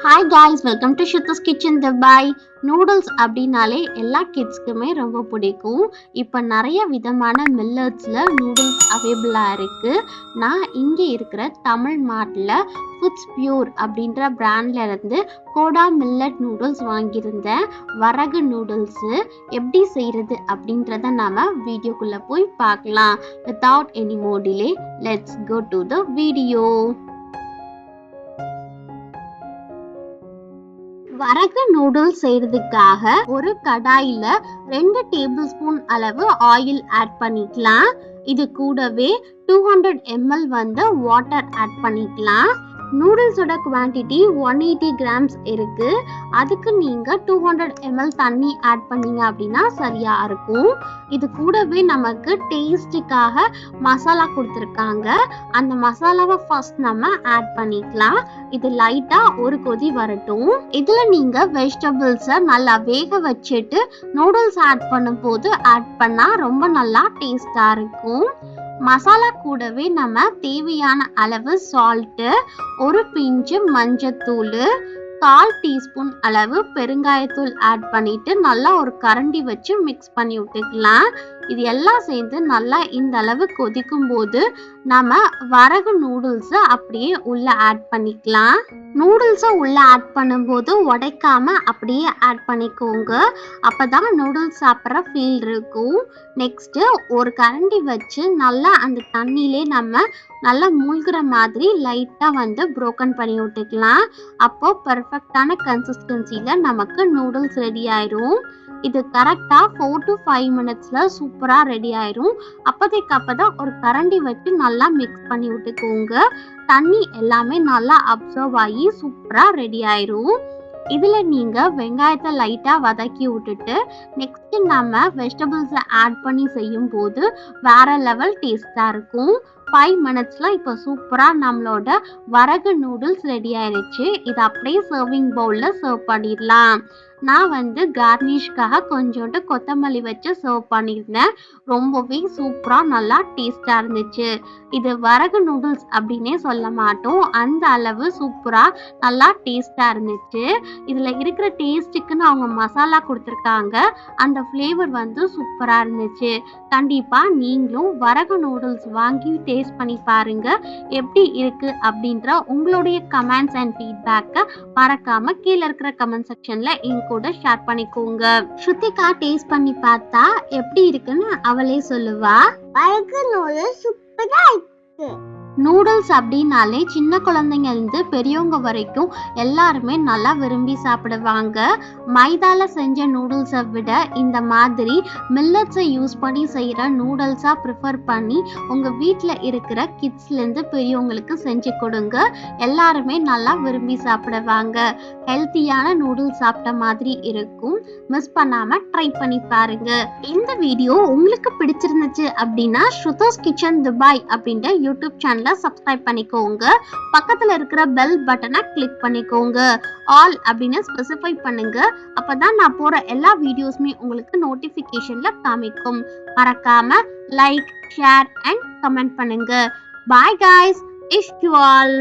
Hi guys, welcome to shruthiskitchendubai. Noodles அப்படினாலே எல்லா கிட்ஸ்க்குமே ரொம்ப பிடிக்கும். இப்போ நிறைய விதமான மில்லட்ஸ்ல நூடுல்ஸ் அவைலபிளா இருக்கு. நான் இங்க இருக்கிற தமிழ் மார்ட்ல ஃபுட்ஸ் பியூர் அப்படின்ற பிராண்ட்ல இருந்து கோடோமில்லெட் நூடுல்ஸ் வாங்கியிருந்தேன். வரகு நூடுல்ஸ் எப்படி செய்யறது அப்படின்றத நாம வீடியோக்குள்ள போய் பார்க்கலாம். Without any more delay, let's go to the video. வரகு நூடுல்ஸ் செய்யறதுக்காக ஒரு கடாயில 2 டேபிள் ஸ்பூன் அளவு ஆயில் ஆட் பண்ணிக்கலாம். இது கூடவே 200 ml வாட்டர் ஆட் பண்ணிக்கலாம். நூடுல்ஸோட குவான்டிட்டி 180 கிராம்ஸ் இருக்கு. அதுக்கு நீங்க 200 ml தண்ணி ஆட் பண்ணீங்க அப்படின்னா சரியா இருக்கும். இது கூடவே நமக்கு டேஸ்டுக்காக மசாலா கொடுத்துருக்காங்க. அந்த மசாலாவை ஃபர்ஸ்ட் நம்ம ஆட் பண்ணிக்கலாம். இது லைட்டா ஒரு கொதி வரட்டும். இதுல நீங்க வெஜிடபிள்ஸை நல்லா வேக வச்சுட்டு நூடுல்ஸ் ஆட் பண்ணும் போது ஆட் பண்ணா ரொம்ப நல்லா டேஸ்டா இருக்கும். மசாலா கூடவே நம்ம தேவையான அளவு சால்ட்டு, ஒரு பிஞ்சு மஞ்சத்தூள், 1/4 டீஸ்பூன் அளவு பெருங்காயத்தூள் ஆட் பண்ணிட்டு நல்லா ஒரு கரண்டி வச்சு மிக்ஸ் பண்ணி விட்டுக்கலாம். இது எல்லாம் சேர்ந்து நல்லா இந்த அளவு கொதிக்கும் போது நம்ம வரகு நூடுல்ஸை அப்படியே உள்ள ஆட் பண்ணிக்கலாம். நூடுல்ஸை உள்ள ஆட் பண்ணும்போது உடைக்காம அப்படியே ஆட் பண்ணிக்கோங்க. அப்பதான் நூடுல்ஸ் சாப்பிட்ற ஃபீல் இருக்கும். நெக்ஸ்ட் ஒரு கரண்டி வச்சு நல்லா அந்த தண்ணியிலே நம்ம நல்லா மூழ்கிற மாதிரி லைட்டா ப்ரோக்கன் பண்ணி விட்டுக்கலாம். அப்போ பெர்ஃபெக்டான கன்சிஸ்டன்சில நமக்கு நூடுல்ஸ் ரெடி ஆயிரும். இது கரெக்டா 4 to 5 மினிட்ஸ்ல சூப்பரா ரெடி ஆயிரும். அப்பதான் ஒரு கரண்டி வச்சு நல்லா மிக்ஸ் பண்ணி விட்டுக்கோங்க. தண்ணி எல்லாமே நல்லா அப்சர்வ் ஆகி சூப்பரா ரெடி ஆயிரும். இதுல நீங்க வெங்காயத்தை லைட்டா வதக்கி விட்டுட்டு நெக்ஸ்ட் நம்ம வெஜிடபிள்ஸை ஆட் பண்ணி செய்யும் போது வேற லெவல் டேஸ்டா இருக்கும். 5 மினிட்ஸ்ல இப்போ சூப்பரா நம்மளோட வரகு நூடுல்ஸ் ரெடி ஆயிடுச்சு. இது அப்படியே சர்விங் பவுல்ல சர்வ் பண்ணிடலாம். நான் கார்னிஷ்காக கொஞ்சோண்டு கொத்தமல்லி வச்சு சர்வ் பண்ணியிருந்தேன். ரொம்பவே சூப்பரா நல்லா டேஸ்டா இருந்துச்சு. இது வரகு நூடுல்ஸ் அப்படின்னே சொல்ல மாட்டோம், அந்த அளவு சூப்பரா நல்லா டேஸ்டா இருந்துச்சு. இதுல இருக்கிற டேஸ்ட்டுக்குன்னு அவங்க மசாலா கொடுத்துருக்காங்க. அந்த ஃப்ளேவர் சூப்பரா இருந்துச்சு. கண்டிப்பா நீங்களும் வரகு நூடுல்ஸ் வாங்கி டேஸ்ட் பண்ணி பாருங்க. எப்படி இருக்கு அப்படின்ற உங்களுடைய கமெண்ட்ஸ் அண்ட் ஃபீட்பேக்கை மறக்காம கீழே இருக்கிற கமெண்ட் செக்ஷன்ல என் கூட ஷேர் பண்ணிக்கோங்க. ஸ்ருத்திகா டேஸ்ட் பண்ணி பார்த்தா எப்படி இருக்குன்னு அவளே சொல்லுவா. வரகு நூடுல்ஸ் சூப்பரா இருக்கு. நூடுல்ஸ் அப்படின்னாலே சின்ன குழந்தைங்க இருந்து பெரியவங்க வரைக்கும் எல்லாருமே நல்லா விரும்பி சாப்பிடுவாங்க. மைதால செஞ்ச நூடுல்ஸை விட இந்த மாதிரி மில்லட்ஸை யூஸ் பண்ணி செய்கிற நூடுல்ஸாக ப்ரிஃபர் பண்ணி உங்கள் வீட்டில் இருக்கிற கிட்ஸ்லேருந்து பெரியவங்களுக்கு செஞ்சு கொடுங்க. எல்லாருமே நல்லா விரும்பி சாப்பிடுவாங்க. ஹெல்த்தியான நூடுல்ஸ் சாப்பிட்ட மாதிரி இருக்கும். மிஸ் பண்ணாமல் ட்ரை பண்ணி பாருங்க. இந்த வீடியோ உங்களுக்கு பிடிச்சிருந்துச்சு அப்படின்னா shruthiskitchendubai அப்படின்ற யூடியூப் சேனல் சப்ஸ்கிரைப் பண்ணிக்கோங்க. பக்கத்துல இருக்கிற பெல் பட்டனை கிளிக் பண்ணிக்கோங்க. ஆல் அப்படின்னு ஸ்பெசிஃபை பண்ணுங்க. அப்பதான் நான் போற எல்லா வீடியோஸ்மே உங்களுக்கு நோட்டிபிகேஷன்ல காமிக்கும். மறக்காம லைக், ஷேர் அண்ட் கமெண்ட் பண்ணுங்க. பாய் guys, wish you all.